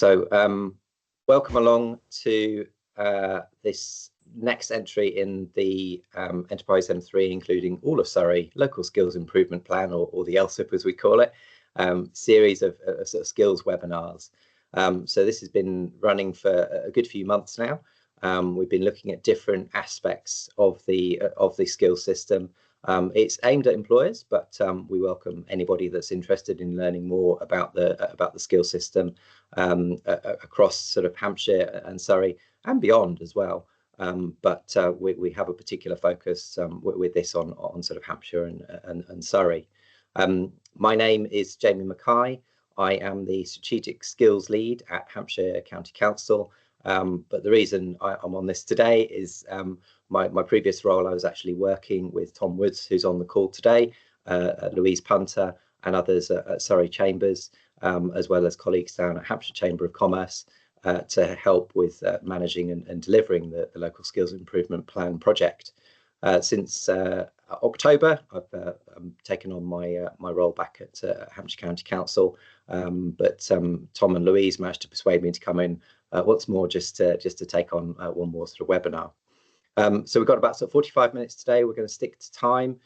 Welcome along to this next entry in the Enterprise M3, including all of Surrey Local Skills Improvement Plan, or the LSIP as we call it, series of sort of skills webinars. So this has been running for a good few months now. We've been looking at different aspects of the skills system. It's aimed at employers, but we welcome anybody that's interested in learning more about the skills system across sort of Hampshire and Surrey and beyond as well. But we have a particular focus with this on sort of Hampshire and Surrey. My name is Jamie Mackay. I am the Strategic Skills Lead at Hampshire County Council. But the reason I'm on this today is my previous role. I was actually working with Tom Woods, who's on the call today, Louise Punter and others at Surrey Chambers, as well as colleagues down at Hampshire Chamber of Commerce to help with managing and delivering the Local Skills Improvement Plan project. Since October, I've taken on my role back at Hampshire County Council, but Tom and Louise managed to persuade me to come in once more just to take on one more sort of webinar. So we've got about sort of 45 minutes today. We're going to stick to time.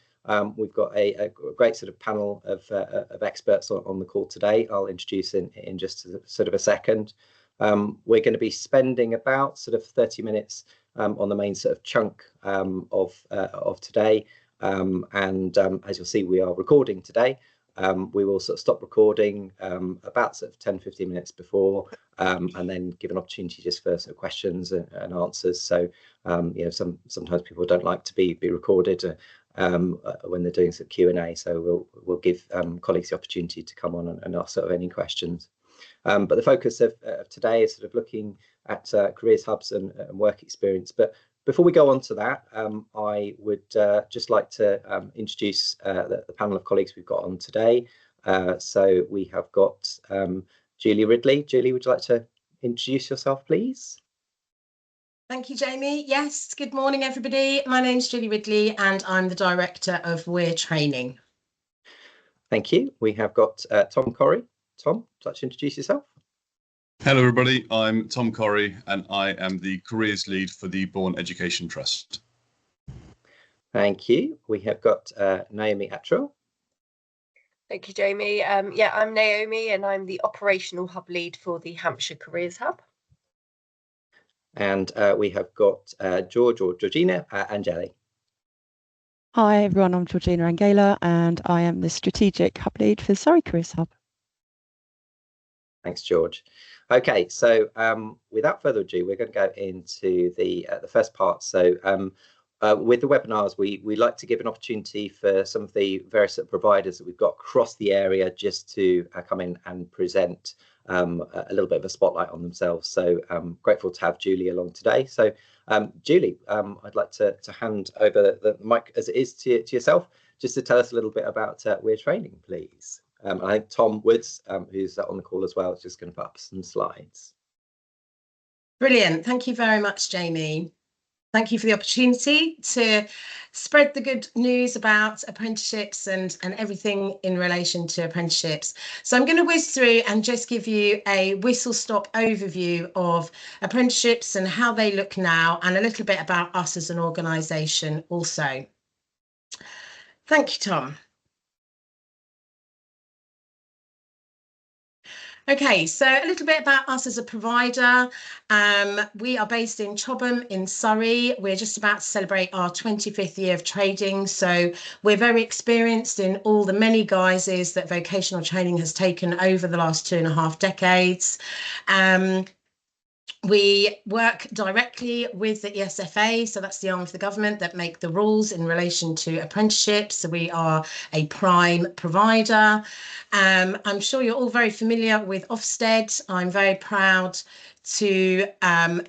We've got a great sort of panel of experts on the call today. I'll introduce in just sort of a second. We're going to be spending about sort of 30 minutes on the main sort of chunk of today. And as you'll see, we are recording today. We will sort of stop recording about sort of 10-15 minutes before, and then give an opportunity just for sort of questions and answers. So you know, sometimes people don't like to be recorded when they're doing sort of Q&A. So we'll give colleagues the opportunity to come on and ask sort of any questions. But the focus of today is sort of looking at careers hubs and work experience. But before we go on to that, I would just like to introduce the panel of colleagues we've got on today. So we have got Julie Ridley. Julie, would you like to introduce yourself, please? Thank you, Jamie. Yes, good morning, everybody. My name's Julie Ridley, and I'm the Director of We're Training. Thank you. We have got Tom Corrie. Tom, would you like to introduce yourself? Hello, everybody. I'm Tom Corrie, and I am the Careers Lead for the Bourne Education Trust. Thank you. We have got Naomi Attrell. Thank you, Jamie. Yeah, I'm Naomi, and I'm the Operational Hub Lead for the Hampshire Careers Hub. And we have got George or Georgina Angeli. Hi, everyone. I'm Georgina Angela, and I am the Strategic Hub Lead for the Surrey Careers Hub. Thanks, George. Okay, so without further ado, we're going to go into the first part. So with the webinars, we like to give an opportunity for some of the various providers that we've got across the area just to come in and present a little bit of a spotlight on themselves. So I'm grateful to have Julie along today. So Julie, I'd like to hand over the mic as it is to yourself, just to tell us a little bit about We're Training, please. I think Tom Woods, who's on the call as well, is just going to put up some slides. Brilliant. Thank you very much, Jamie. Thank you for the opportunity to spread the good news about apprenticeships and everything in relation to apprenticeships. So I'm going to whiz through and just give you a whistle-stop overview of apprenticeships and how they look now, and a little bit about us as an organisation also. Thank you, Tom. Okay, so a little bit about us as a provider. We are based in Chobham in Surrey. We're just about to celebrate our 25th year of trading, so we're very experienced in all the many guises that vocational training has taken over the last 2.5 decades. We work directly with the ESFA, so that's the arm of the government that make the rules in relation to apprenticeships. So we are a prime provider. I'm sure you're all very familiar with Ofsted. I'm very proud to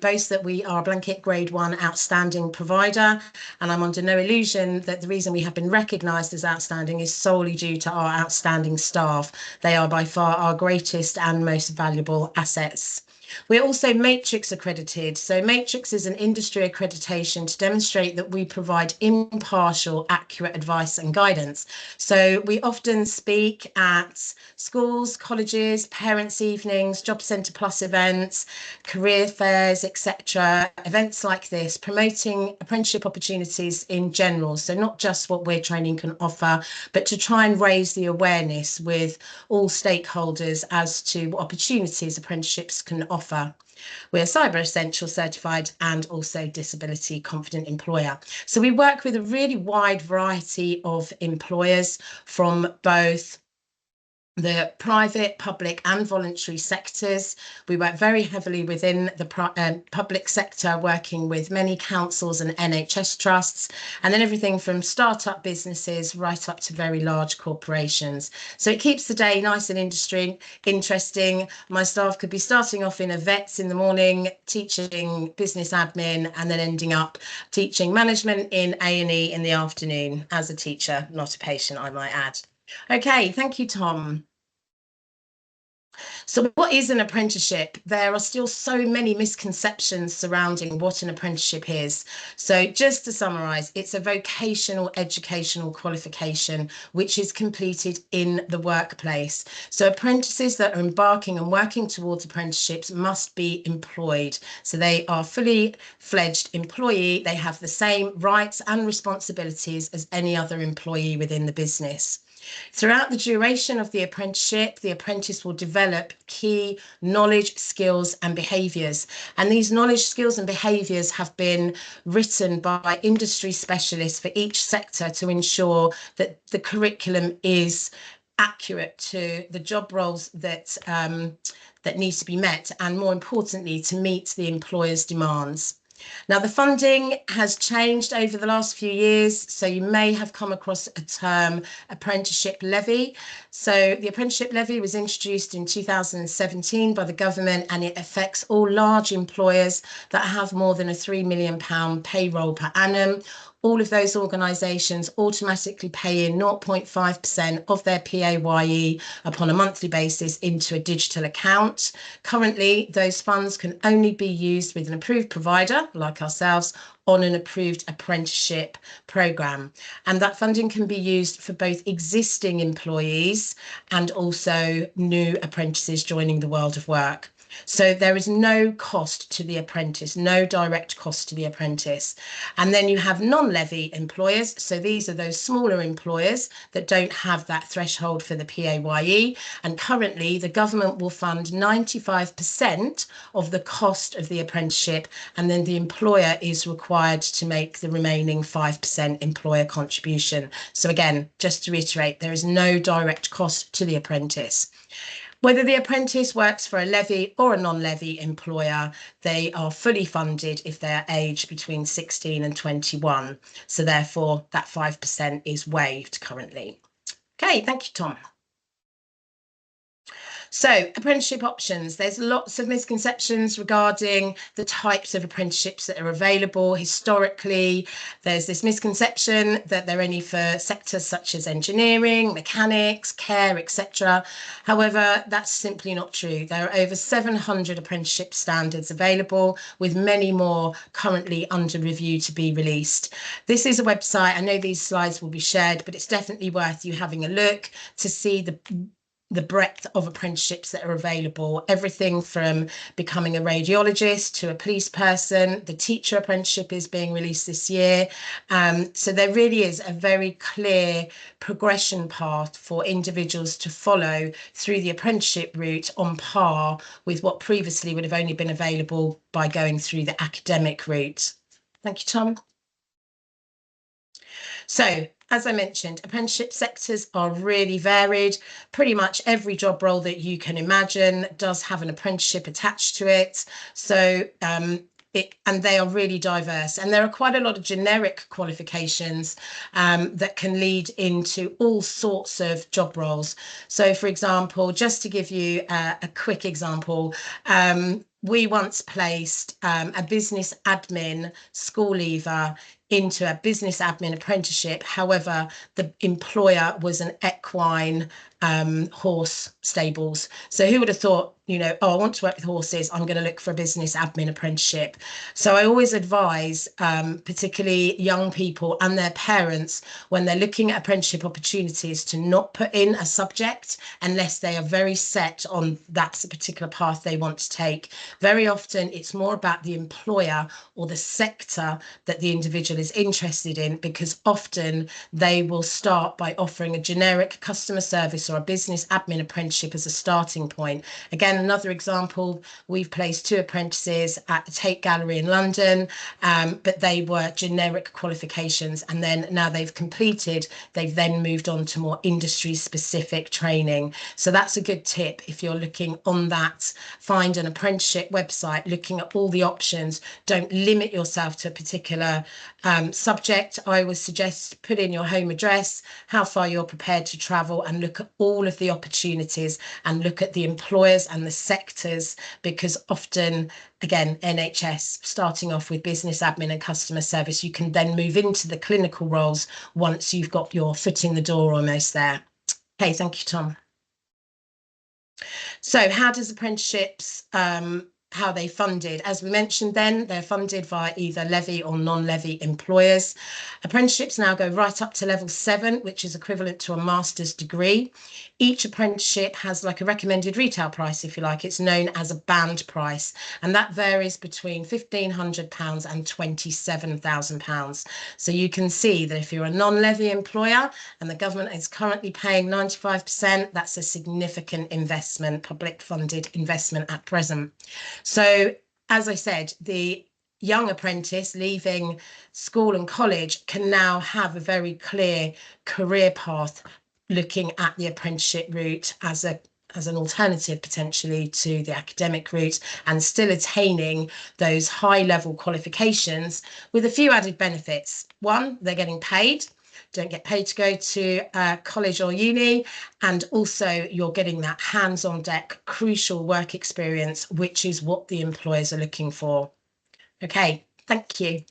boast that we are a blanket grade 1 outstanding provider, and I'm under no illusion that the reason we have been recognised as outstanding is solely due to our outstanding staff. They are by far our greatest and most valuable assets. We're also Matrix accredited. So Matrix is an industry accreditation to demonstrate that we provide impartial, accurate advice and guidance. So we often speak at schools, colleges, parents' evenings, Job Centre Plus events, career fairs, etc. Events like this, promoting apprenticeship opportunities in general. So not just what We're Training can offer, but to try and raise the awareness with all stakeholders as to what opportunities apprenticeships can offer. We're Cyber Essential certified and also Disability Confident Employer. So we work with a really wide variety of employers from both the private, public and voluntary sectors. We work very heavily within the public sector, working with many councils and NHS trusts, and then everything from startup businesses right up to very large corporations. So it keeps the day nice and interesting. My staff could be starting off in a vets in the morning, teaching business admin, and then ending up teaching management in A&E in the afternoon as a teacher, not a patient, I might add. Okay, thank you, Tom. So what is an apprenticeship? There are still so many misconceptions surrounding what an apprenticeship is. So just to summarise, it's a vocational educational qualification which is completed in the workplace. So apprentices that are embarking and working towards apprenticeships must be employed. So they are fully fledged employee. They have the same rights and responsibilities as any other employee within the business. Throughout the duration of the apprenticeship, the apprentice will develop key knowledge, skills and behaviours. And these knowledge, skills and behaviours have been written by industry specialists for each sector to ensure that the curriculum is accurate to the job roles that need to be met, and more importantly, to meet the employer's demands. Now, the funding has changed over the last few years, so you may have come across a term, apprenticeship levy. So the apprenticeship levy was introduced in 2017 by the government, and it affects all large employers that have more than a £3 million payroll per annum. All of those organisations automatically pay in 0.5% of their PAYE upon a monthly basis into a digital account. Currently, those funds can only be used with an approved provider, like ourselves, on an approved apprenticeship programme. And that funding can be used for both existing employees and also new apprentices joining the world of work. So there is no cost to the apprentice, no direct cost to the apprentice. And then you have non-levy employers. So these are those smaller employers that don't have that threshold for the PAYE. And currently the government will fund 95% of the cost of the apprenticeship. And then the employer is required to make the remaining 5% employer contribution. So again, just to reiterate, there is no direct cost to the apprentice. Whether the apprentice works for a levy or a non-levy employer, they are fully funded if they are aged between 16 and 21. So therefore, that 5% is waived currently. Okay, thank you, Tom. So apprenticeship options, there's lots of misconceptions regarding the types of apprenticeships that are available. Historically, there's this misconception that they're only for sectors such as engineering, mechanics, care, etc. However, that's simply not true. There are over 700 apprenticeship standards available, with many more currently under review to be released. This is a website. I know these slides will be shared, but it's definitely worth you having a look to see the breadth of apprenticeships that are available, everything from becoming a radiologist to a police person. The teacher apprenticeship is being released this year. So there really is a very clear progression path for individuals to follow through the apprenticeship route on par with what previously would have only been available by going through the academic route. Thank you, Tom. So, as I mentioned, apprenticeship sectors are really varied. Pretty much every job role that you can imagine does have an apprenticeship attached to it. So, and they are really diverse. And there are quite a lot of generic qualifications that can lead into all sorts of job roles. So, for example, just to give you a quick example, we once placed a business admin school leaver into a business admin apprenticeship. However, the employer was an equine horse stables. So who would have thought, you know, oh, I want to work with horses, I'm going to look for a business admin apprenticeship. So I always advise particularly young people and their parents, when they're looking at apprenticeship opportunities, to not put in a subject unless they are very set on that's a particular path they want to take. Very often it's more about the employer or the sector that the individual is interested in, because often they will start by offering a generic customer service or a business admin apprenticeship as a starting point. Again, another example, we've placed 2 apprentices at the Tate Gallery in London, but they were generic qualifications, and then now they've completed, they've then moved on to more industry specific training. So that's a good tip if you're looking on that. Find an apprenticeship website, looking at all the options. Don't limit yourself to a particular subject. I would suggest put in your home address, how far you're prepared to travel, and look at all of the opportunities and look at the employers and the sectors, because often, again, NHS, starting off with business admin and customer service, you can then move into the clinical roles once you've got your foot in the door almost there. Okay, thank you, Tom. So how does apprenticeships, how they funded? As we mentioned then, they're funded via either levy or non-levy employers. Apprenticeships now go right up to level 7, which is equivalent to a master's degree. Each apprenticeship has like a recommended retail price, if you like. It's known as a band price, and that varies between £1,500 and £27,000. So you can see that if you're a non-levy employer and the government is currently paying 95%, that's a significant investment, public funded investment at present. So, as I said, the young apprentice leaving school and college can now have a very clear career path, looking at the apprenticeship route as an alternative potentially to the academic route, and still attaining those high level qualifications with a few added benefits. One, they're getting paid. Don't get paid to go to college or uni, and also you're getting that hands-on deck crucial work experience, which is what the employers are looking for. Okay, thank you.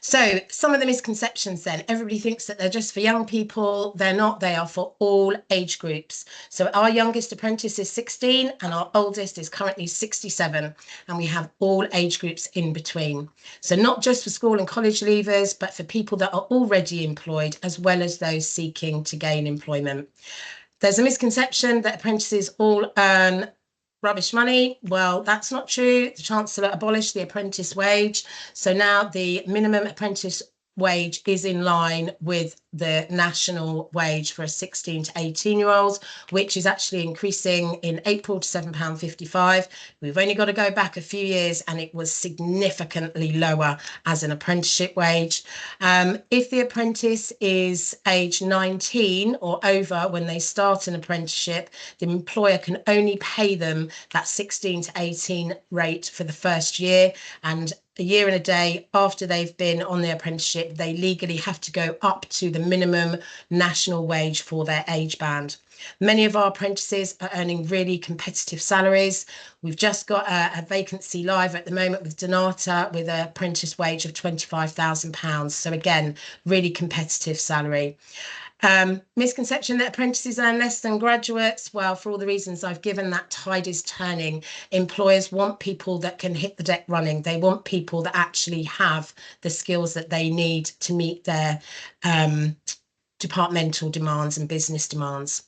So some of the misconceptions then, everybody thinks that they're just for young people. They're not, they are for all age groups. So our youngest apprentice is 16 and our oldest is currently 67, and we have all age groups in between. So not just for school and college leavers, but for people that are already employed, as well as those seeking to gain employment. There's a misconception that apprentices all earn rubbish money. Well, that's not true. The Chancellor abolished the apprentice wage. So now the minimum apprentice wage is in line with the national wage for a 16 to 18-year-olds, which is actually increasing in April to £7.55. We've only got to go back a few years and it was significantly lower as an apprenticeship wage. If the apprentice is age 19 or over when they start an apprenticeship, the employer can only pay them that 16 to 18 rate for the first year, and a year and a day after they've been on their apprenticeship, they legally have to go up to the minimum national wage for their age band. Many of our apprentices are earning really competitive salaries. We've just got a vacancy live at the moment with Donata with an apprentice wage of £25,000. So again, really competitive salary. Misconception that apprentices earn less than graduates. Well, for all the reasons I've given, that tide is turning. Employers want people that can hit the deck running. They want people that actually have the skills that they need to meet their departmental demands and business demands.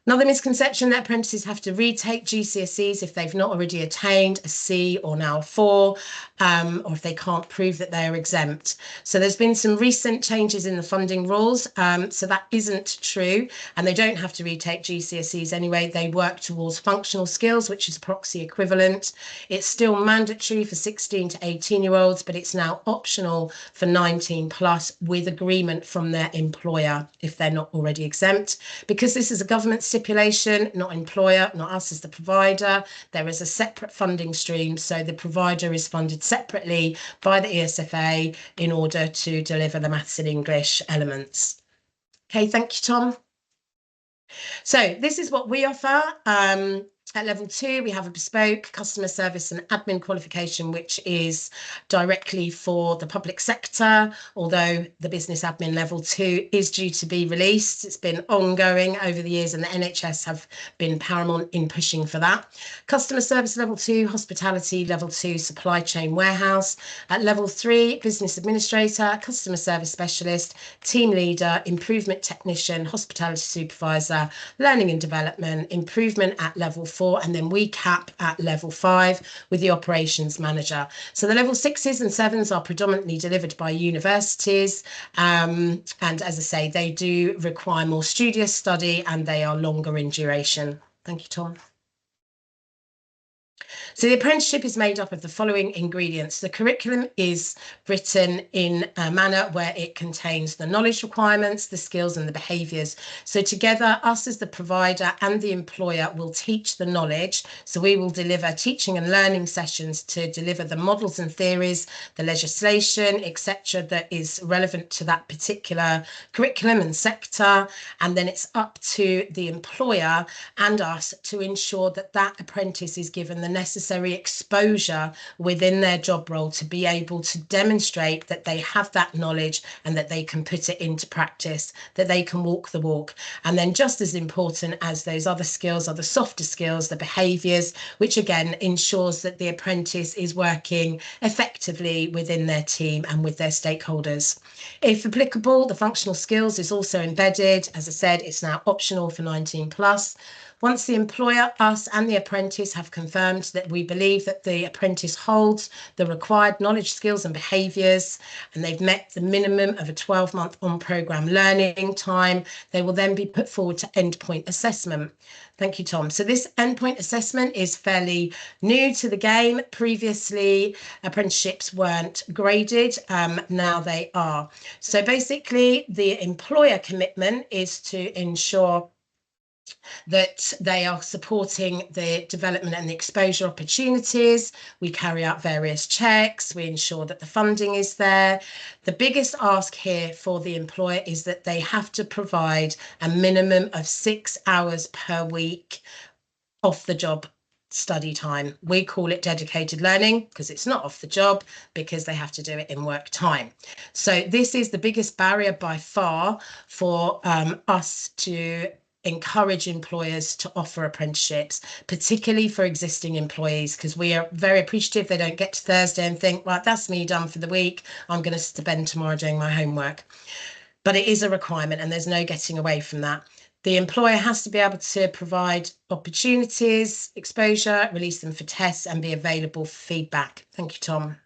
Another misconception that apprentices have to retake GCSEs if they've not already attained a C or now a 4, or if they can't prove that they are exempt. So there's been some recent changes in the funding rules, so that isn't true, and they don't have to retake GCSEs anyway. They work towards functional skills, which is proxy equivalent. It's still mandatory for 16 to 18-year-olds, but it's now optional for 19 plus with agreement from their employer if they're not already exempt. Because this is a government stipulation, not employer, not us as the provider, there is a separate funding stream, so the provider is funded separately by the ESFA in order to deliver the maths and English elements. Okay, thank you, Tom. So this is what we offer. At level 2, we have a bespoke customer service and admin qualification, which is directly for the public sector, although the business admin level 2 is due to be released. It's been ongoing over the years, and the NHS have been paramount in pushing for that. Customer service level 2, hospitality level 2, supply chain warehouse. At level 3, business administrator, customer service specialist, team leader, improvement technician, hospitality supervisor, learning and development, improvement at level 4, and then we cap at level 5 with the operations manager. So the level 6s and 7s are predominantly delivered by universities, and as I say, they do require more studious study and they are longer in duration. Thank you, Tom. So the apprenticeship is made up of the following ingredients. The curriculum is written in a manner where it contains the knowledge requirements, the skills and the behaviours. So together, us as the provider and the employer will teach the knowledge. So we will deliver teaching and learning sessions to deliver the models and theories, the legislation, etc., that is relevant to that particular curriculum and sector. And then it's up to the employer and us to ensure that that apprentice is given the necessary exposure within their job role to be able to demonstrate that they have that knowledge and that they can put it into practice, that they can walk the walk. And then just as important as those other skills are the softer skills, the behaviours, which again ensures that the apprentice is working effectively within their team and with their stakeholders. If applicable, the functional skills is also embedded. As I said, it's now optional for 19 plus. Once the employer, us and the apprentice have confirmed that we believe that the apprentice holds the required knowledge, skills and behaviours, and they've met the minimum of a 12-month on-programme learning time, they will then be put forward to endpoint assessment. Thank you, Tom. So this endpoint assessment is fairly new to the game. Previously, apprenticeships weren't graded. Now they are. So basically, the employer commitment is to ensure that they are supporting the development and the exposure opportunities. We carry out various checks. We ensure that the funding is there. The biggest ask here for the employer is that they have to provide a minimum of 6 hours per week off the job study time. We call it dedicated learning because it's not off the job, because they have to do it in work time. So this is the biggest barrier by far for us to encourage employers to offer apprenticeships, particularly for existing employees, because we are very appreciative they don't get to Thursday and think, right, that's me done for the week, I'm going to spend tomorrow doing my homework. But it is a requirement and there's no getting away from that. The employer has to be able to provide opportunities, exposure, release them for tests and be available for feedback. Thank you, Tom.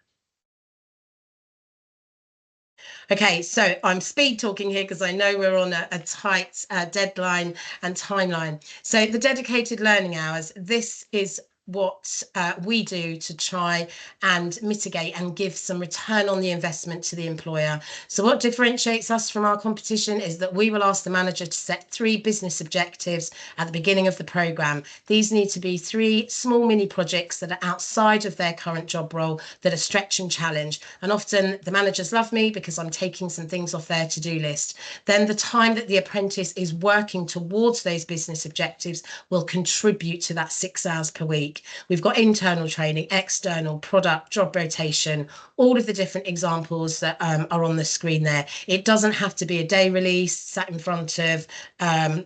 Okay, so I'm speed talking here because I know we're on a tight deadline and timeline. So the dedicated learning hours, this is what we do to try and mitigate and give some return on the investment to the employer. So what differentiates us from our competition is that we will ask the manager to set 3 business objectives at the beginning of the programme. These need to be 3 small mini projects that are outside of their current job role that are stretch and challenge. And often the managers love me because I'm taking some things off their to-do list. Then the time that the apprentice is working towards those business objectives will contribute to that 6 hours per week. We've got internal training, external, product, job rotation, all of the different examples that are on the screen there. It doesn't have to be a day release sat in front of a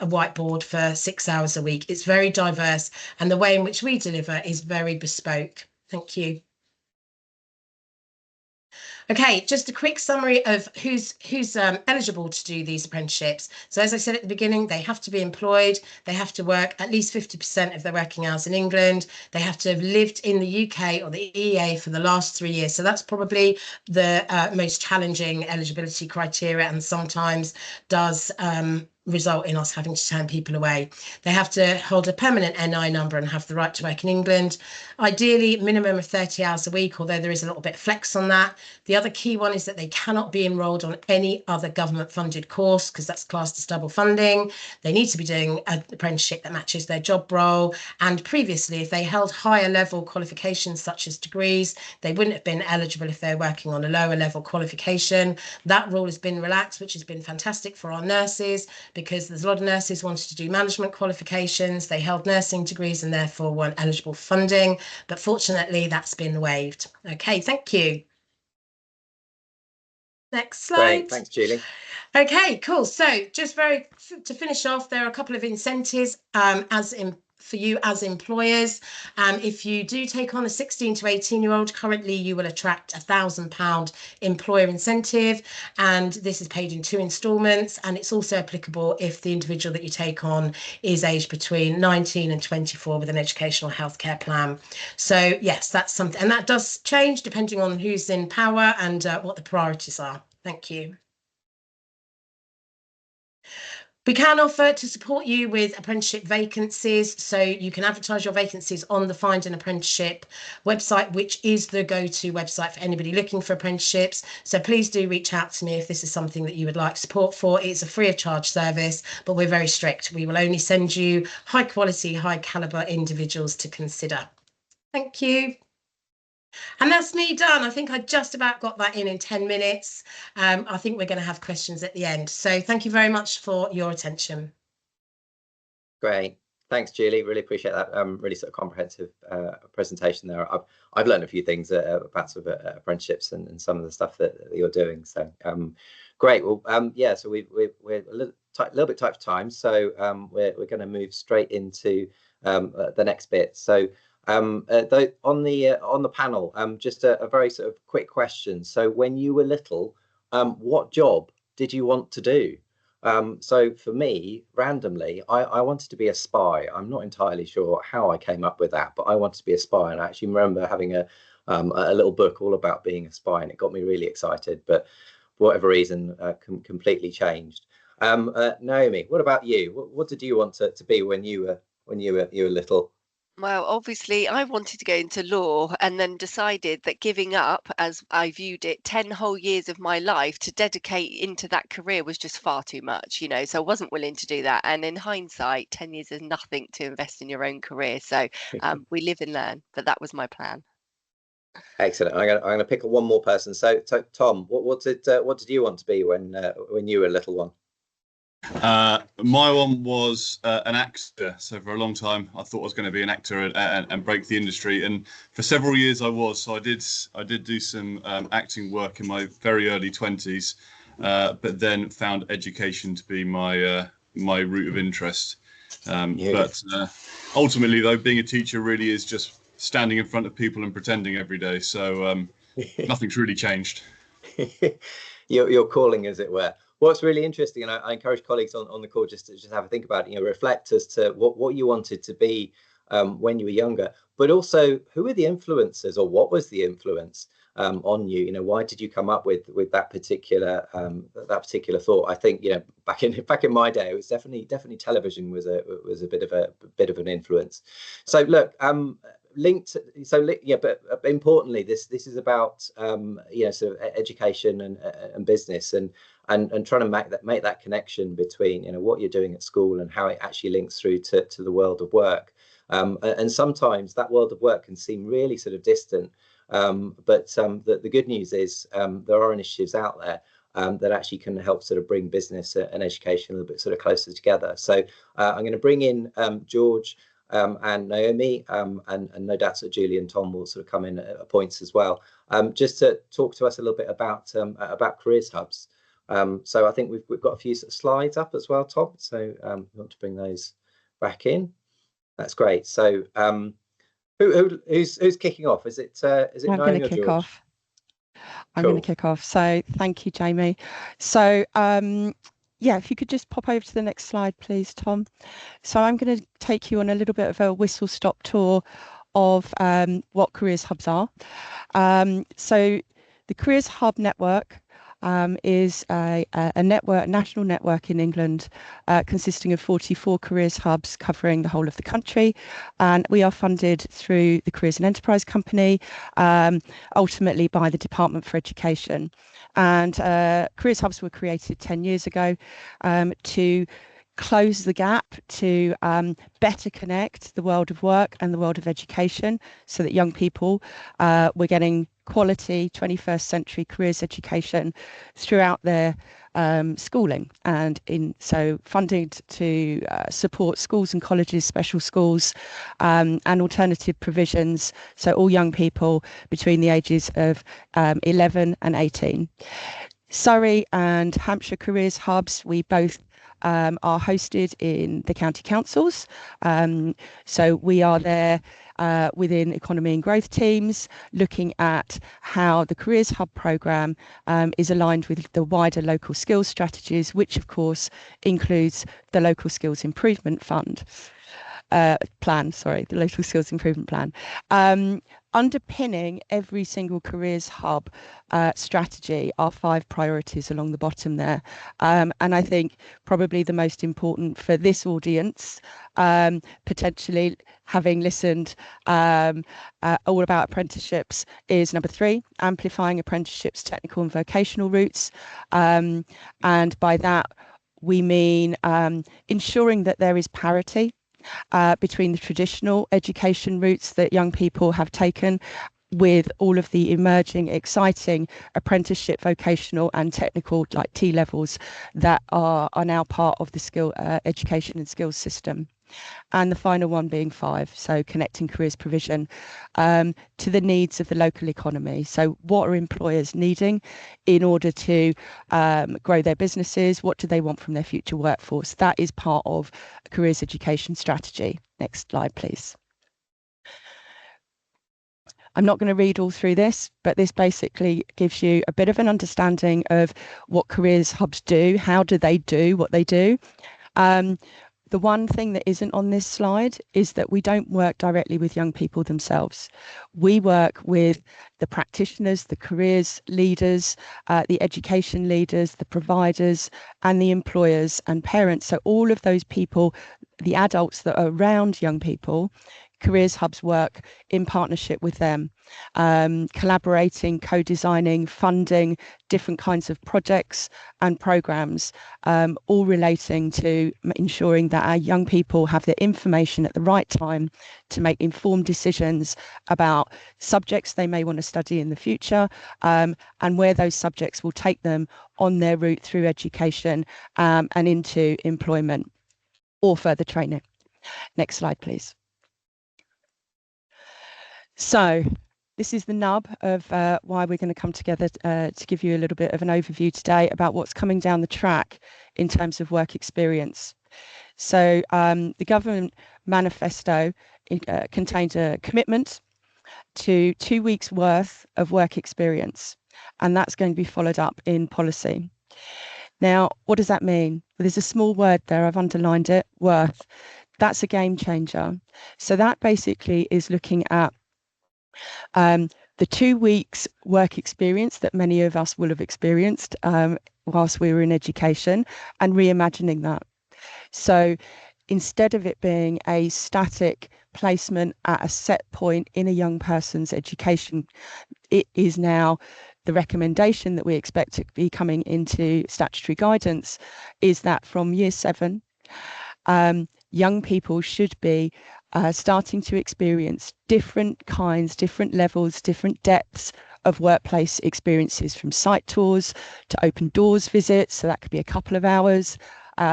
whiteboard for 6 hours a week. It's very diverse, and the way in which we deliver is very bespoke. Thank you. Okay, just a quick summary of who's eligible to do these apprenticeships. So as I said at the beginning, they have to be employed, they have to work at least 50% of their working hours in England, they have to have lived in the UK or the EEA for the last 3 years. So that's probably the most challenging eligibility criteria, and sometimes does result in us having to turn people away. They have to hold a permanent NI number and have the right to work in England. Ideally, minimum of 30 hours a week, although there is a little bit of flex on that. The other key one is that they cannot be enrolled on any other government funded course, because that's classed as double funding. They need to be doing an apprenticeship that matches their job role. And previously, if they held higher level qualifications such as degrees, they wouldn't have been eligible if they're working on a lower level qualification. That rule has been relaxed, which has been fantastic for our nurses, because there's a lot of nurses wanted to do management qualifications. They held nursing degrees and therefore weren't eligible for funding. But fortunately, that's been waived. Okay, thank you. Next slide. Great, thanks, Julie. Okay, cool. So just to finish off, there are a couple of incentives for you as employers. If you do take on a 16 to 18-year-old, currently you will attract £1,000 employer incentive, and this is paid in 2 instalments, and it's also applicable if the individual that you take on is aged between 19 and 24 with an educational healthcare plan. So yes, that's something, and that does change depending on who's in power and what the priorities are. Thank you. We can offer to support you with apprenticeship vacancies, so you can advertise your vacancies on the Find an Apprenticeship website, which is the go-to website for anybody looking for apprenticeships. So please do reach out to me if this is something that you would like support for. It's a free of charge service, but we're very strict. We will only send you high quality, high caliber individuals to consider. Thank you. And that's me done. I think I just about got that in 10 minutes. I think we're going to have questions at the end. So thank you very much for your attention. Great. Thanks, Julie. Really appreciate that. Really sort of comprehensive presentation there. I've learned a few things about sort of apprenticeships and some of the stuff that you're doing. So great. Well, yeah. So we're a little bit tight for time. So we're going to move straight into the next bit. So on the panel, just a very sort of quick question. So when you were little, what job did you want to do? So for me, randomly, I wanted to be a spy. I'm not entirely sure how I came up with that, but I wanted to be a spy. And I actually remember having a little book all about being a spy, and it got me really excited. But for whatever reason, completely changed. Naomi, what about you? What did you want to be when you were little? Well, obviously, I wanted to go into law and then decided that giving up, as I viewed it, 10 whole years of my life to dedicate into that career was just far too much, you know, so I wasn't willing to do that. And in hindsight, 10 years is nothing to invest in your own career. So we live and learn, but that was my plan. Excellent. I'm going to pick one more person. So Tom, what did you want to be when you were a little one? My one was an actor. So for a long time, I thought I was going to be an actor and break the industry. And for several years, I was. So I did do some acting work in my very early 20s, but then found education to be my route of interest. But ultimately, though, being a teacher really is just standing in front of people and pretending every day. So nothing's really changed. Your calling, as it were. What's really interesting, and I encourage colleagues on the call just to have a think about it, reflect as to what you wanted to be when you were younger, but also who are the influences, or what was the influence on you? Why did you come up with that particular thought? I think back in my day, it was definitely television was a bit of an influence. So look, but importantly, this is about sort of education and business and trying to make that connection between what you're doing at school and how it actually links through to the world of work. And sometimes that world of work can seem really sort of distant, but the good news is there are initiatives out there that actually can help sort of bring business and education a little bit sort of closer together. So I'm going to bring in George and Naomi, and no doubt that Julie and Tom will sort of come in at points as well, just to talk to us a little bit about Careers Hubs. So I think we've got a few sort of slides up as well, Tom. So we want to bring those back in. That's great. So who's kicking off? Is it I'm Naomi going or to kick George? off. I'm going to kick off. So thank you, Jamie. So yeah, if you could just pop over to the next slide, please, Tom. So I'm going to take you on a little bit of a whistle-stop tour of what Careers Hubs are. So the Careers Hub network is a national network in England consisting of 44 careers hubs covering the whole of the country, and we are funded through the Careers and Enterprise Company, ultimately by the Department for Education. And Careers Hubs were created 10 years ago to close the gap, to better connect the world of work and the world of education, so that young people were getting quality 21st century careers education throughout their schooling, and so funding to support schools and colleges, special schools, and alternative provisions, so all young people between the ages of 11 and 18. Surrey and Hampshire Careers Hubs, we both are hosted in the county councils. So we are there within economy and growth teams, looking at how the Careers Hub programme is aligned with the wider local skills strategies, which of course includes the Local Skills Improvement Fund. The Local Skills Improvement Plan. Underpinning every single Careers Hub strategy are 5 priorities along the bottom there. And I think probably the most important for this audience, potentially having listened all about apprenticeships, is number 3, amplifying apprenticeships, technical and vocational routes. And by that, we mean ensuring that there is parity between the traditional education routes that young people have taken with all of the emerging, exciting apprenticeship, vocational and technical, like T levels, that are now part of the skill education and skills system. And the final one being 5, so connecting careers provision to the needs of the local economy. So what are employers needing in order to grow their businesses? What do they want from their future workforce? That is part of a careers education strategy. Next slide, please. I'm not going to read all through this, but this basically gives you a bit of an understanding of what Careers Hubs do. How do they do what they do? The one thing that isn't on this slide is that we don't work directly with young people themselves. We work with the practitioners, the careers leaders, the education leaders, the providers, and the employers and parents. So all of those people, the adults that are around young people, Careers Hubs work in partnership with them, collaborating, co-designing, funding different kinds of projects and programs, all relating to ensuring that our young people have the information at the right time to make informed decisions about subjects they may want to study in the future, and where those subjects will take them on their route through education and into employment or further training. Next slide, please. So this is the nub of why we're going to come together to give you a little bit of an overview today about what's coming down the track in terms of work experience. So the government manifesto contains a commitment to 2 weeks worth of work experience, and that's going to be followed up in policy. Now, what does that mean? Well, there's a small word there, I've underlined it, worth. That's a game changer. So that basically is looking at the 2 weeks work experience that many of us will have experienced whilst we were in education, and reimagining that. So instead of it being a static placement at a set point in a young person's education, it is now the recommendation that we expect to be coming into statutory guidance is that from year 7, young people should be starting to experience different kinds, different levels, different depths of workplace experiences, from site tours to open doors visits, so that could be a couple of hours,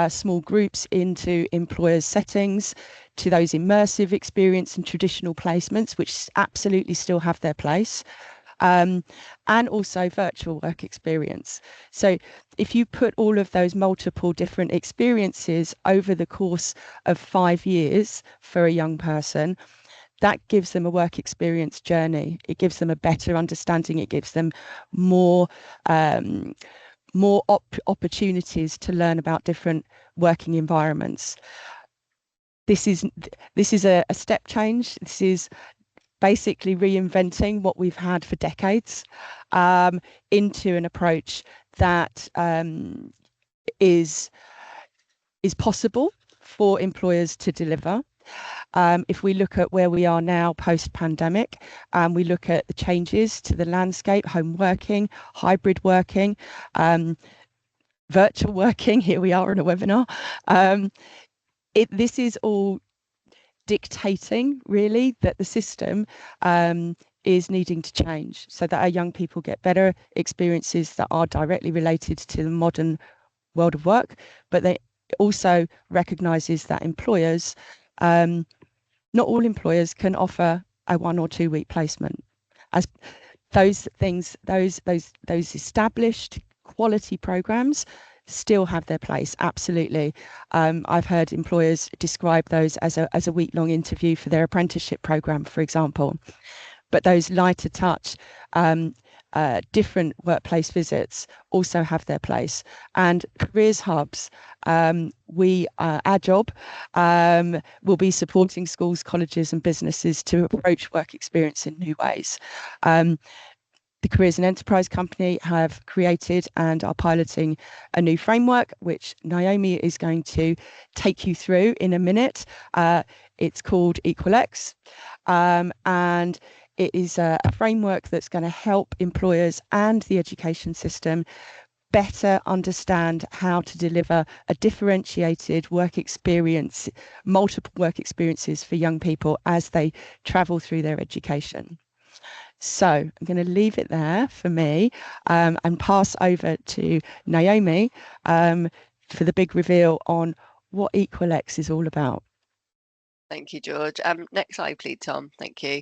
small groups into employers' settings, to those immersive experience and traditional placements, which absolutely still have their place, and also virtual work experience. So if you put all of those multiple different experiences over the course of 5 years for a young person, that gives them a work experience journey. It gives them a better understanding. It gives them more opportunities to learn about different working environments. This is a step change. This is basically reinventing what we've had for decades into an approach that is possible for employers to deliver. If we look at where we are now post-pandemic, and we look at the changes to the landscape, home working, hybrid working, virtual working, here we are in a webinar, this is all dictating really that the system is needing to change so that our young people get better experiences that are directly related to the modern world of work, but they also recognises that employers, not all employers can offer a 1 or 2 week placement. As those things, those established quality programs still have their place, absolutely. I've heard employers describe those as a week-long interview for their apprenticeship program, for example. But those lighter touch, different workplace visits also have their place. And Careers Hubs, our job will be supporting schools, colleges and businesses to approach work experience in new ways. The Careers and Enterprise Company have created and are piloting a new framework, which Naomi is going to take you through in a minute. It's called EqualX, and it is a framework that's going to help employers and the education system better understand how to deliver a differentiated work experience, multiple work experiences for young people as they travel through their education. So I'm going to leave it there for me and pass over to Naomi for the big reveal on what EqualX is all about. Thank you, George. Next slide, please, Tom. Thank you.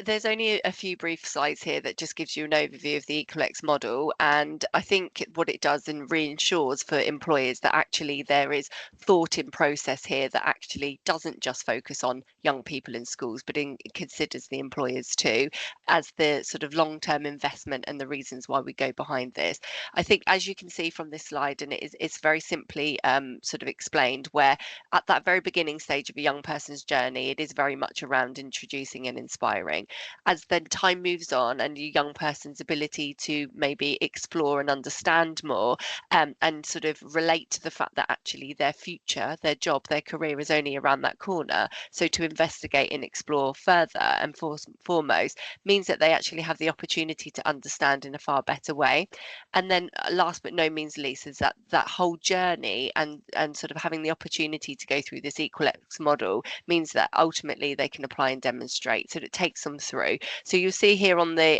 There's only a few brief slides here that just gives you an overview of the EqualX model. And I think what it does and reinsures for employers that actually there is thought in process here that actually doesn't just focus on young people in schools, but considers the employers too as the sort of long-term investment and the reasons why we go behind this. I think, as you can see from this slide, and it's very simply sort of explained, where at that very beginning stage of a young person's journey, it is very much around introducing and inspiring. As then time moves on and a young person's ability to maybe explore and understand more and sort of relate to the fact that actually their future, their job, their career is only around that corner. So to investigate and explore further and foremost means that they actually have the opportunity to understand in a far better way. And then last but no means least is that whole journey and sort of having the opportunity to go through this EqualX model means that ultimately they can apply and demonstrate. So it takes them through. So you'll see here on the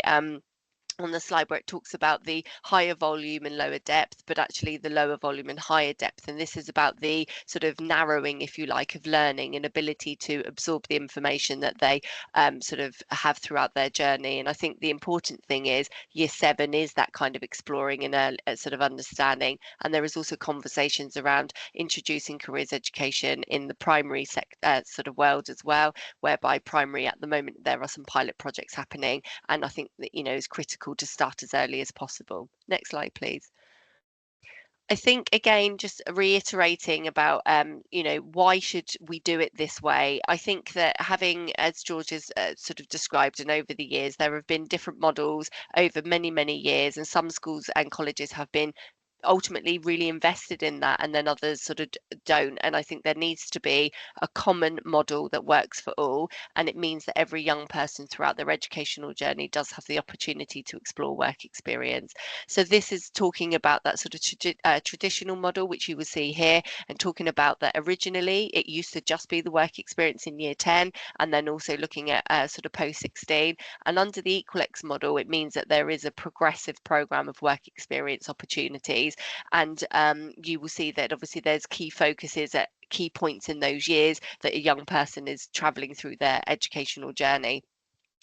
slide where it talks about the higher volume and lower depth, but actually the lower volume and higher depth. And this is about the sort of narrowing, if you like, of learning and ability to absorb the information that they sort of have throughout their journey. And I think the important thing is year 7 is that kind of exploring and a sort of understanding. And there is also conversations around introducing careers education in the primary sort of world as well, whereby primary at the moment there are some pilot projects happening. And I think that, is critical to start as early as possible. Next slide, please. I think, again, just reiterating about, why should we do it this way? I think that having, as George has sort of described, and over the years, there have been different models over many, many years, and some schools and colleges have been ultimately really invested in that, and then others sort of don't. And I think there needs to be a common model that works for all, and it means that every young person throughout their educational journey does have the opportunity to explore work experience. So this is talking about that sort of traditional model, which you will see here, and talking about that originally it used to just be the work experience in year 10, and then also looking at sort of post 16. And under the EqualX model, it means that there is a progressive program of work experience opportunities. And you will see that obviously there's key focuses at key points in those years that a young person is traveling through their educational journey.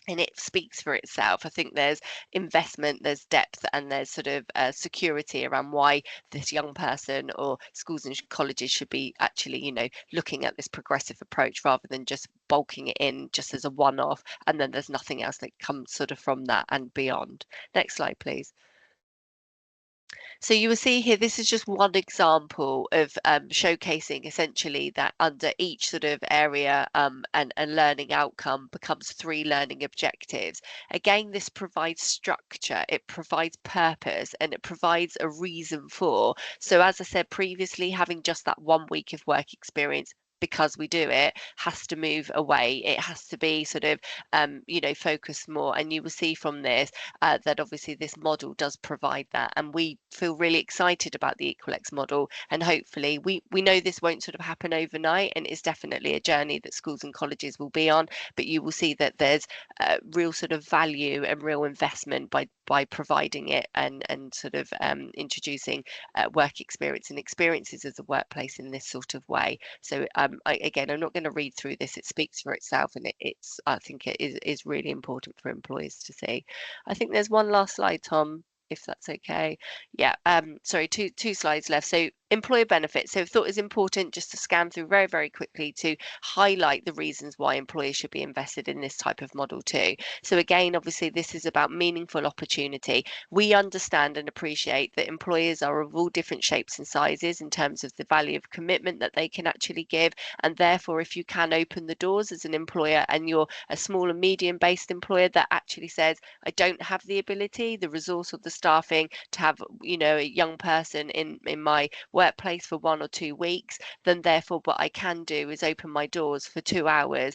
And it speaks for itself. I think there's investment, there's depth, and there's sort of security around why this young person or schools and colleges should be actually, looking at this progressive approach rather than just bulking it in just as a one-off. And then there's nothing else that comes sort of from that and beyond. Next slide, please. So you will see here, this is just one example of showcasing essentially that under each sort of area and learning outcome becomes 3 learning objectives. Again, this provides structure, it provides purpose, and it provides a reason for. So as I said previously, having just that 1 week of work experience because we do it, has to move away. It has to be sort of, you know, focused more. And you will see from this that obviously this model does provide that. And we feel really excited about the EqualX model. And hopefully we know this won't sort of happen overnight, and it's definitely a journey that schools and colleges will be on. But you will see that there's real sort of value and real investment by providing it and sort of introducing work experience and experiences as a workplace in this sort of way. So again, I'm not going to read through this. It speaks for itself, and it's I think it is really important for employers to see. I think there's one last slide, Tom, if that's okay. Yeah, sorry, two slides left. So employer benefits. So I thought it was important just to scan through very, very quickly to highlight the reasons why employers should be invested in this type of model too. So again, obviously this is about meaningful opportunity. We understand and appreciate that employers are of all different shapes and sizes in terms of the value of commitment that they can actually give. And therefore, if you can open the doors as an employer and you're a small and medium based employer that actually says, I don't have the ability, the resource or the staffing to have, you know, a young person in my workplace for 1 or 2 weeks, then therefore what I can do is open my doors for 2 hours,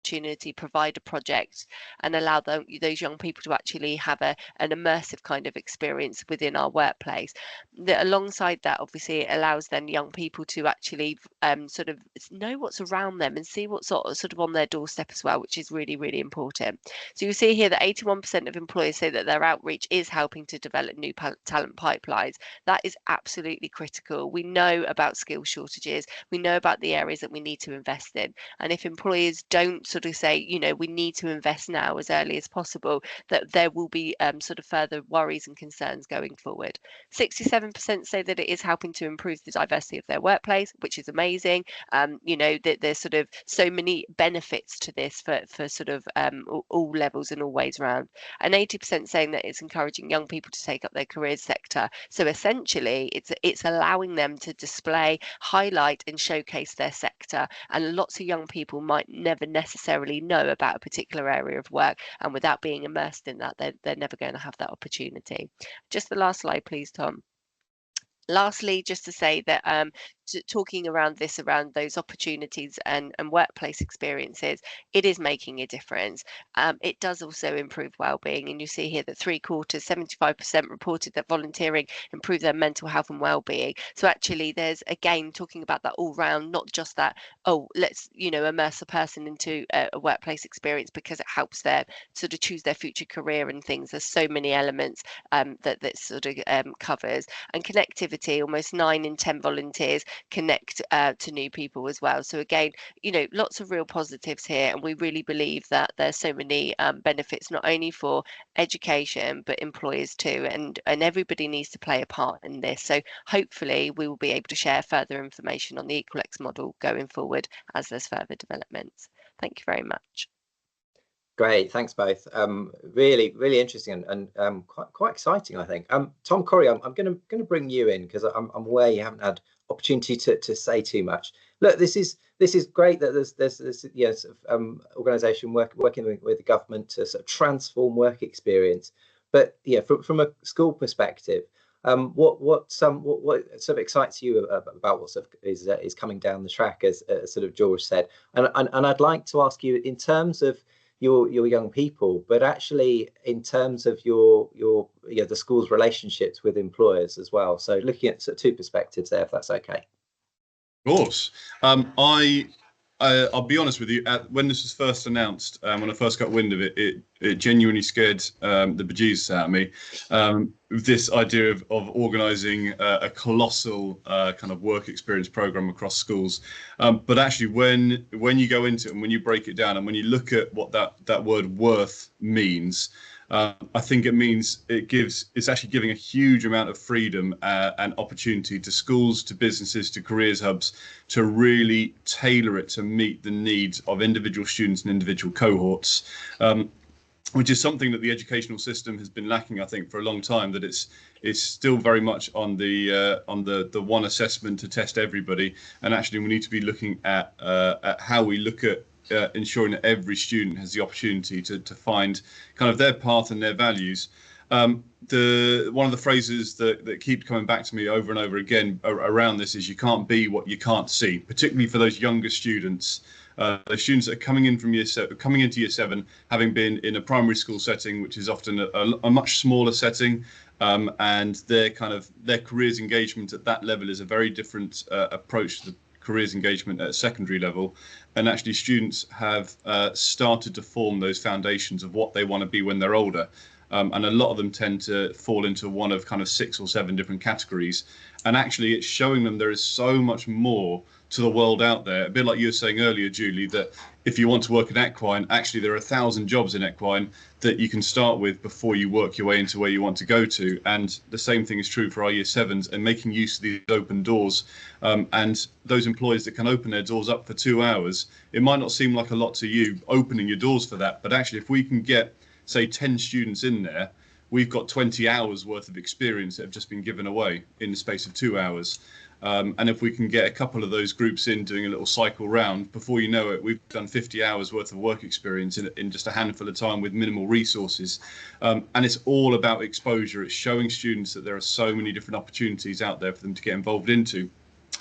opportunity, provide a project and allow those young people to actually have an immersive kind of experience within our workplace. Alongside that, obviously it allows then young people to actually sort of know what's around them and see what's sort of on their doorstep as well, which is really, really important. So you see here that 81% of employers say that their outreach is helping to develop new talent pipelines. That is absolutely critical. We know about skill shortages. We know about the areas that we need to invest in. And if employers don't sort of say, you know, we need to invest now as early as possible, that there will be sort of further worries and concerns going forward. 67% say that it is helping to improve the diversity of their workplace, which is amazing. You know, that there's sort of so many benefits to this for sort of all levels and all ways around. And 80% saying that it's encouraging young people to take up their careers sector. So essentially, it's allowing them to display, highlight, and showcase their sector. And lots of young people might never necessarily know about a particular area of work, and without being immersed in that, they're never going to have that opportunity. Just the last slide, please, Tom. Lastly, just to say that talking around those opportunities and workplace experiences, it is making a difference. It does also improve well-being, and you see here that 3/4, 75% reported that volunteering improved their mental health and well-being. So actually there's, again, talking about that all round, not just that, oh, let's, you know, immerse a person into a workplace experience because it helps them sort of choose their future career and things. There's so many elements that sort of covers. And connectivity, almost 9 in 10 volunteers connect to new people as well. So again, you know, lots of real positives here, and we really believe that there's so many benefits, not only for education but employers too, and everybody needs to play a part in this. So hopefully we will be able to share further information on the EqualX model going forward as there's further developments. Thank you very much. Great, thanks both. Really interesting and quite exciting, I think. Tom, Corey, I'm going to bring you in because I'm aware you haven't had opportunity to say too much. Look, this is great that there's this organisation working with the government to sort of transform work experience. But yeah, from a school perspective, what sort of excites you about what sort of is coming down the track, as sort of George said, and I'd like to ask you in terms of your young people, but actually in terms of the school's relationships with employers as well. So looking at sort of 2 perspectives there, if that's okay. Of course. I'll be honest with you, when this was first announced, when I first got wind of it, it genuinely scared the bejesus out of me. This idea of organising a colossal kind of work experience programme across schools. But actually, when you go into it and when you break it down and when you look at what that word worth means, I think it means it's actually giving a huge amount of freedom and opportunity to schools, to businesses, to careers hubs to really tailor it to meet the needs of individual students and individual cohorts, which is something that the educational system has been lacking, I think, for a long time. That it's still very much on the one assessment to test everybody, and actually we need to be looking at how we look at ensuring that every student has the opportunity to find kind of their path and their values. One of the phrases that keep coming back to me over and over again around this is you can't be what you can't see, particularly for those younger students. The students that are coming in from coming into year 7, having been in a primary school setting, which is often a much smaller setting, and their careers engagement at that level is a very different approach to the careers engagement at secondary level. And actually, students have started to form those foundations of what they want to be when they're older. And a lot of them tend to fall into one of kind of 6 or 7 different categories. And actually, it's showing them there is so much more to the world out there. A bit like you were saying earlier, Julie, that if you want to work in equine, actually there are 1,000 jobs in equine that you can start with before you work your way into where you want to go to. And the same thing is true for our year 7s, and making use of these open doors. And those employers that can open their doors up for 2 hours, it might not seem like a lot to you opening your doors for that, but actually if we can get, say, 10 students in there, we've got 20 hours worth of experience that have just been given away in the space of 2 hours. And if we can get a couple of those groups in doing a little cycle round, before you know it, we've done 50 hours worth of work experience in just a handful of time with minimal resources. And it's all about exposure. It's showing students that there are so many different opportunities out there for them to get involved into.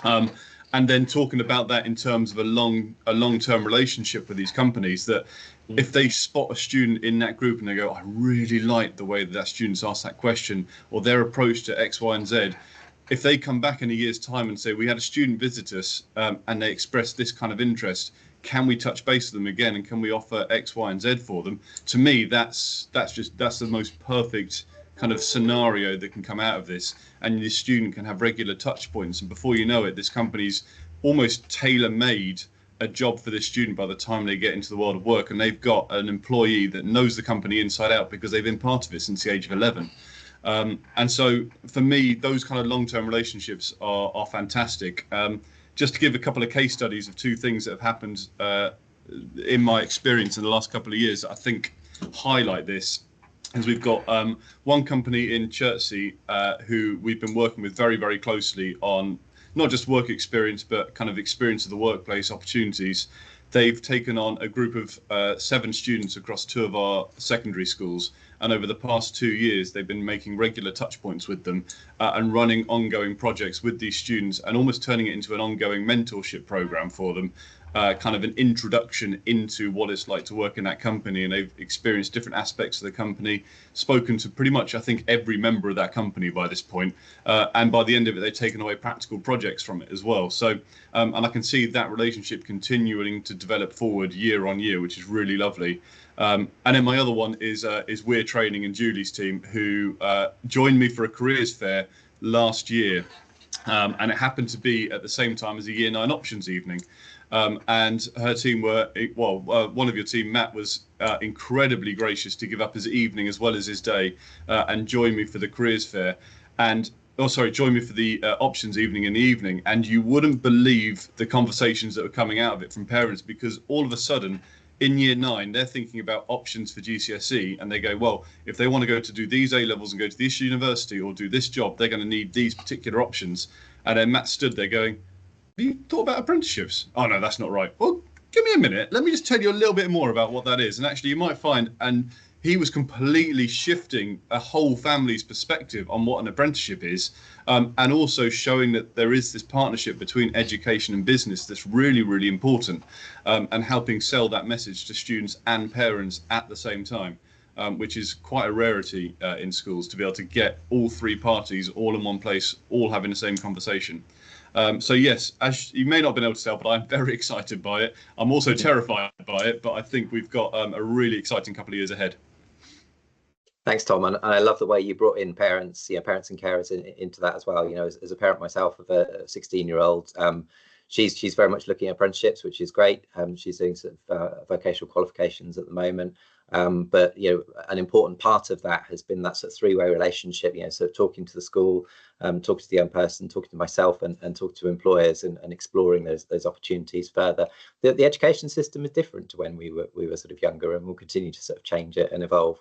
And then talking about that in terms of a long-term relationship with these companies, that if they spot a student in that group and they go, I really like the way that student's asked that question, or their approach to X, Y, and Z, if they come back in a year's time and say, we had a student visit us and they expressed this kind of interest, can we touch base with them again, and can we offer X, Y, and Z for them? To me, that's the most perfect kind of scenario that can come out of this, and the student can have regular touch points, and before you know it, this company's almost tailor-made a job for this student by the time they get into the world of work, and they've got an employee that knows the company inside out because they've been part of it since the age of 11. And so for me, those kind of long-term relationships are fantastic. Just to give a couple of case studies of 2 things that have happened in my experience in the last couple of years, I think highlight this. As we've got one company in Chertsey who we've been working with very, very closely on not just work experience, but kind of experience of the workplace opportunities. They've taken on a group of 7 students across 2 of our secondary schools. And over the past 2 years, they've been making regular touch points with them and running ongoing projects with these students, and almost turning it into an ongoing mentorship program for them. Kind of an introduction into what it's like to work in that company, and they've experienced different aspects of the company, spoken to pretty much, I think, every member of that company by this point, and by the end of it, they've taken away practical projects from it as well. So, and I can see that relationship continuing to develop forward year on year, which is really lovely. And then my other one is We're Training and Julie's team, who joined me for a careers fair last year, and it happened to be at the same time as a Year 9 options evening. And her team were, one of your team, Matt, was incredibly gracious to give up his evening as well as his day and join me for the careers fair. And join me for the options evening in the evening. And you wouldn't believe the conversations that were coming out of it from parents, because all of a sudden, in Year 9, they're thinking about options for GCSE, and they go, well, if they want to go to do these A-levels and go to this university or do this job, they're going to need these particular options. And then Matt stood there going, have you thought about apprenticeships? Oh, no, that's not right. Well, give me a minute. Let me just tell you a little bit more about what that is. And actually, you might find, and he was completely shifting a whole family's perspective on what an apprenticeship is, and also showing that there is this partnership between education and business that's really, really important, and helping sell that message to students and parents at the same time, which is quite a rarity in schools, to be able to get all 3 parties all in one place, all having the same conversation. So yes, as you may not have been able to tell, but I'm very excited by it. I'm also terrified by it, but I think we've got a really exciting couple of years ahead. Thanks, Tom, and I love the way you brought in parents, parents and carers into that as well. As a parent myself of a 16-year-old, she's very much looking at apprenticeships, which is great. She's doing sort of vocational qualifications at the moment. But an important part of that has been that sort of 3-way relationship, sort of talking to the school, talking to the young person, talking to myself, and talking to employers, and exploring those opportunities further. The education system is different to when we were sort of younger, and we'll continue to sort of change it and evolve.